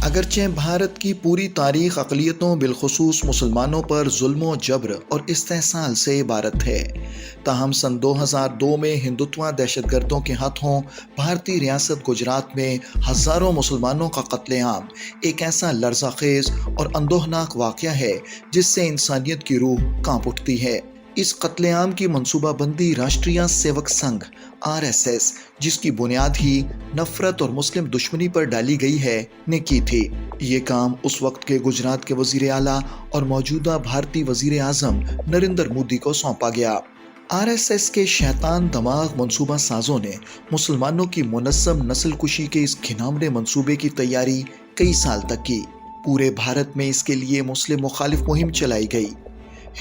اگرچہ بھارت کی پوری تاریخ اقلیتوں بالخصوص مسلمانوں پر ظلم و جبر اور استحصال سے عبارت ہے، تاہم سن 2002 میں ہندوتوا دہشت گردوں کے ہاتھوں بھارتی ریاست گجرات میں ہزاروں مسلمانوں کا قتل عام ایک ایسا لرزہ خیز اور اندوہناک واقعہ ہے جس سے انسانیت کی روح کانپ اٹھتی ہے۔ اس قتل عام کی منصوبہ بندی راشٹریہ سیوک سنگھ RSS، جس کی بنیاد ہی نفرت اور مسلم دشمنی پر ڈالی گئی ہے، نے کی تھی۔ یہ کام اس وقت کے گجرات کے وزیر اعلیٰ اور موجودہ بھارتی وزیر اعظم نریندر مودی کو سونپا گیا۔ RSS کے شیطان دماغ منصوبہ سازوں نے مسلمانوں کی منظم نسل کشی کے اس گھناؤنے منصوبے کی تیاری کئی سال تک کی۔ پورے بھارت میں اس کے لیے مسلم مخالف مہم چلائی گئی،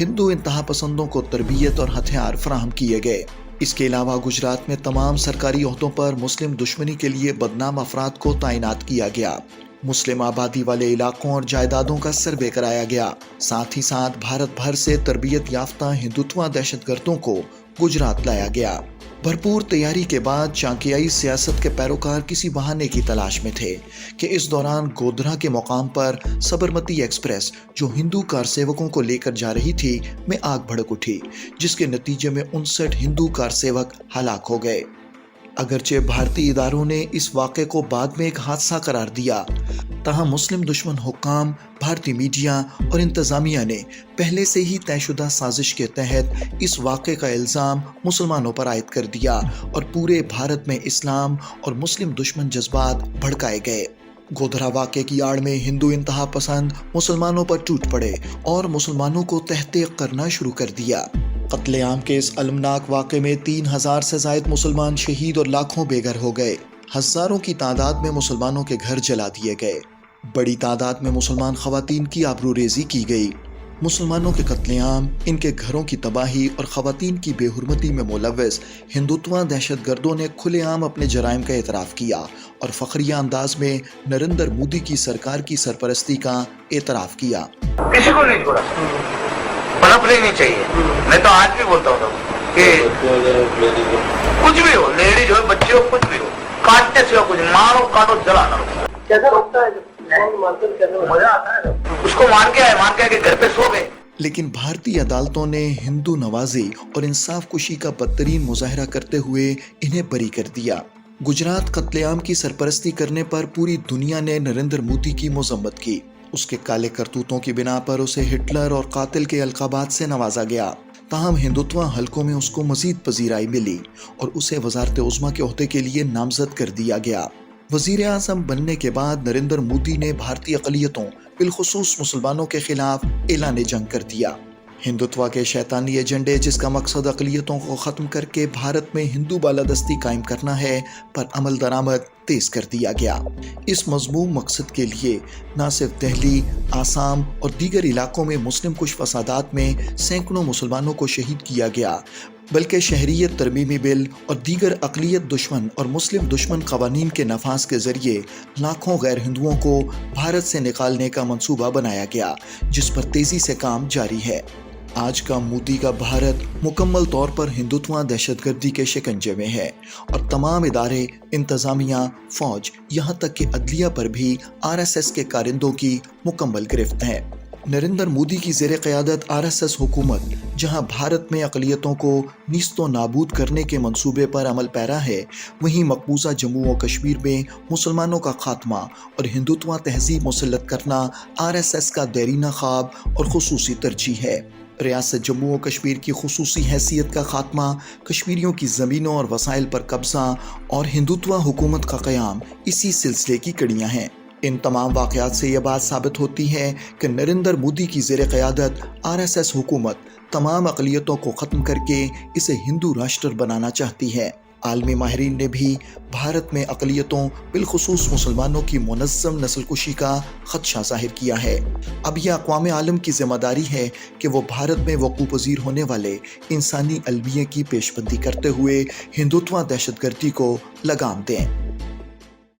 ہندو انتہا پسندوں کو تربیت اور ہتھیار فراہم کیے گئے۔ اس کے علاوہ گجرات میں تمام سرکاری عہدوں پر مسلم دشمنی کے لیے بدنام افراد کو تعینات کیا گیا۔ مسلم آبادی والے علاقوں اور جائیدادوں کا سروے کرایا گیا۔ ساتھ ہی ساتھ بھارت بھر سے تربیت یافتہ ہندوتوا دہشت گردوں کو گجرات لایا گیا۔ بھرپور تیاری کے بعد چانکیائی سیاست کے پیروکار کسی بہانے کی تلاش میں تھے کہ اس دوران گودھرا کے مقام پر سبرمتی ایکسپریس جو ہندو کارسیوکوں کو لے کر جا رہی تھی میں آگ بھڑک اٹھی، جس کے نتیجے میں 59 ہندو کارسیوک ہلاک ہو گئے۔ اگرچہ بھارتی اداروں نے اس واقعے کو بعد میں ایک حادثہ قرار دیا، تاہم مسلم دشمن حکام، بھارتی میڈیا اور انتظامیہ نے پہلے سے ہی طے شدہ سازش کے تحت اس واقعے کا الزام مسلمانوں پر عائد کر دیا اور پورے بھارت میں اسلام اور مسلم دشمن جذبات بھڑکائے گئے۔ گودھرا واقعے کی آڑ میں ہندو انتہا پسند مسلمانوں پر ٹوٹ پڑے اور مسلمانوں کو تحقیق کرنا شروع کر دیا۔ قتل عام کے اس المناک واقعے میں 3000 سے زائد مسلمان شہید اور لاکھوں بے گھر ہو گئے۔ ہزاروں کی تعداد میں مسلمانوں کے گھر جلا دیے گئے۔ بڑی تعداد میں مسلمان خواتین کی آبروریزی کی گئی۔ مسلمانوں کے قتل عام، ان کے گھروں کی تباہی اور خواتین کی بے حرمتی میں ملوث ہندوتوا دہشت گردوں نے کھلے عام اپنے جرائم کا اعتراف کیا اور فخریہ انداز میں نریندر مودی کی سرکار کی سرپرستی کا اعتراف کیا۔ کسی کو نہیں چھوڑا، پنپ نہیں چاہیے۔ میں تو آج بھی بولتا ہوں کہ کچھ بھی ہو، لیڈیز ہو، بچے ہو، کچھ بھی ہو، کاٹنے سے کچھ مارو، کاٹو، جلانا رکھو۔ کیسا روکتا ہے مزہ آتا ہے، اس کو مان کے آئے کہ گھر پہ سو گئے۔ لیکن بھارتی عدالتوں نے ہندو نوازی اور انصاف کشی کا بدترین مظاہرہ کرتے ہوئے انہیں بری کر دیا۔ گجرات قتل عام کی سرپرستی کرنے پر پوری دنیا نے نریندر مودی کی مذمت کی۔ اس کے کالے کرتوتوں کی بنا پر اسے ہٹلر اور قاتل کے القابات سے نوازا گیا، تاہم ہندوتوا حلقوں میں اس کو مزید پذیرائی ملی اور اسے وزارت عظمیٰ کے عہدے کے لیے نامزد کر دیا گیا۔ وزیر اعظم بننے کے بعد نریندر مودی نے بھارتی اقلیتوں بالخصوص مسلمانوں کے خلاف اعلان جنگ کر دیا۔ ہندوتوا کے شیطانی ایجنڈے، جس کا مقصد اقلیتوں کو ختم کر کے بھارت میں ہندو بالادستی قائم کرنا ہے، پر عمل درآمد تیز کر دیا گیا۔ اس مذموم مقصد کے لیے نہ صرف دہلی، آسام اور دیگر علاقوں میں مسلم کش فسادات میں سینکڑوں مسلمانوں کو شہید کیا گیا، بلکہ شہریت ترمیمی بل اور دیگر اقلیت دشمن اور مسلم دشمن قوانین کے نفاذ کے ذریعے لاکھوں غیر ہندوؤں کو بھارت سے نکالنے کا منصوبہ بنایا گیا، جس پر تیزی سے کام جاری ہے۔ آج کا مودی کا بھارت مکمل طور پر ہندوتوا دہشت گردی کے شکنجے میں ہے اور تمام ادارے، انتظامیہ، فوج، یہاں تک کہ عدلیہ پر بھی RSS کے کارندوں کی مکمل گرفت ہے۔ نریندر مودی کی زیر قیادت RSS حکومت جہاں بھارت میں اقلیتوں کو نیست و نابود کرنے کے منصوبے پر عمل پیرا ہے، وہیں مقبوضہ جموں و کشمیر میں مسلمانوں کا خاتمہ اور ہندوتوا تہذیب مسلط کرنا RSS کا دیرینہ خواب اور خصوصی ترجیح ہے۔ ریاست جموں و کشمیر کی خصوصی حیثیت کا خاتمہ، کشمیریوں کی زمینوں اور وسائل پر قبضہ اور ہندوتوا حکومت کا قیام اسی سلسلے کی کڑیاں ہیں۔ ان تمام واقعات سے یہ بات ثابت ہوتی ہے کہ نریندر مودی کی زیر قیادت RSS حکومت تمام اقلیتوں کو ختم کر کے اسے ہندو راشٹر بنانا چاہتی ہے۔ عالمی ماہرین نے بھی بھارت میں اقلیتوں بالخصوص مسلمانوں کی منظم نسل کشی کا خدشہ ظاہر کیا ہے۔ اب یہ اقوام عالم کی ذمہ داری ہے کہ وہ بھارت میں وقوع پذیر ہونے والے انسانی المیہ کی پیش بندی کرتے ہوئے ہندوتوا دہشت گردی کو لگام دیں۔